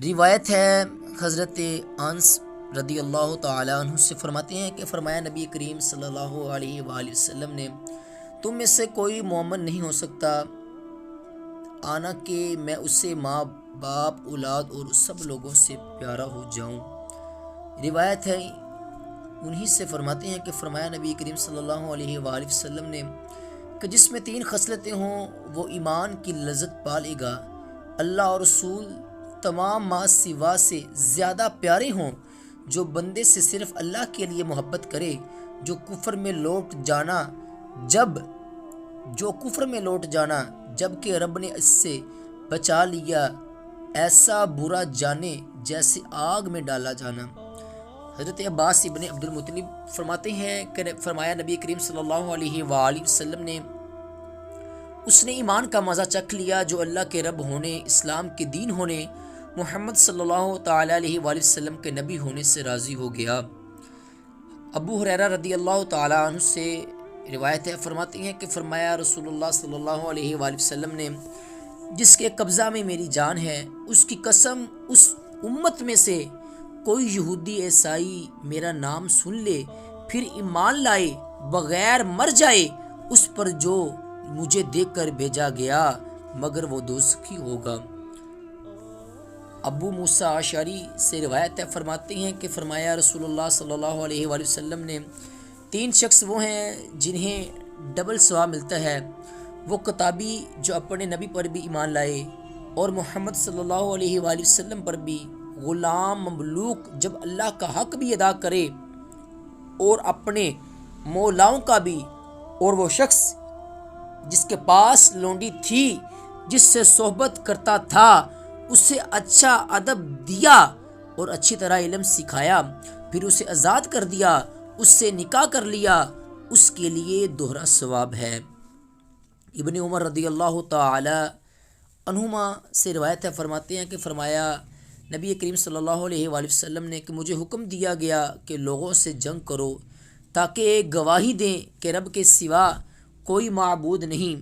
روایت ہے حضرت انس رضی اللہ تعالیٰ عنہ سے فرماتے ہیں کہ فرمایا نبی کریم صلی اللہ علیہ وآلہ وسلم نے تم میں سے کوئی مومن نہیں ہو سکتا آنا کہ میں اسے ماں باپ اولاد اور سب لوگوں سے پیارا ہو جاؤں۔ روایت ہے انہی سے فرماتے ہیں کہ فرمایا نبی کریم صلی اللہ علیہ وآلہ وسلم نے کہ جس میں 3 خصلتیں ہوں وہ ایمان کی لذت پالے گا، اللہ اور رسول تمام ما سوا سے زیادہ پیارے ہوں، جو بندے سے صرف اللہ کے لیے محبت کرے، جو کفر میں لوٹ جانا جب کہ رب نے اس سے بچا لیا، ایسا برا جانے جیسے آگ میں ڈالا جانا۔ حضرت عباس ابن عبد المطلب فرماتے ہیں کہ فرمایا نبی کریم صلی اللہ علیہ وآلہ وسلم نے اس نے ایمان کا مزہ چکھ لیا جو اللہ کے رب ہونے، اسلام کے دین ہونے، محمد صلی اللہ تعالیٰ علیہ وآلہ وسلم کے نبی ہونے سے راضی ہو گیا۔ ابو ہریرہ رضی اللہ تعالیٰ عنہ سے روایت ہے، فرماتے ہیں کہ فرمایا رسول اللہ صلی اللہ علیہ وآلہ وسلم نے جس کے قبضہ میں میری جان ہے اس کی قسم اس امت میں سے کوئی یہودی عیسائی میرا نام سن لے پھر ایمان لائے بغیر مر جائے اس پر جو مجھے دیکھ کر بھیجا گیا مگر وہ دوزخی ہوگا۔ ابو موسیٰ اشعری سے روایت ہے، فرماتے ہیں کہ فرمایا رسول اللہ صلی اللہ علیہ وآلہ وسلم نے 3 شخص وہ ہیں جنہیں ڈبل ثواب ملتا ہے، وہ کتابی جو اپنے نبی پر بھی ایمان لائے اور محمد صلی اللہ علیہ وآلہ وسلم پر بھی، غلام مملوک جب اللہ کا حق بھی ادا کرے اور اپنے مولاؤں کا بھی، اور وہ شخص جس کے پاس لونڈی تھی جس سے صحبت کرتا تھا اسے اچھا ادب دیا اور اچھی طرح علم سکھایا پھر اسے آزاد کر دیا، اس سے نکاح کر لیا، اس کے لیے دوہرا ثواب ہے۔ ابن عمر رضی اللہ تعالی عنہما سے روایت ہے، فرماتے ہیں کہ فرمایا نبی کریم صلی اللہ علیہ وآلہ وسلم نے کہ مجھے حکم دیا گیا کہ لوگوں سے جنگ کرو تاکہ گواہی دیں کہ رب کے سوا کوئی معبود نہیں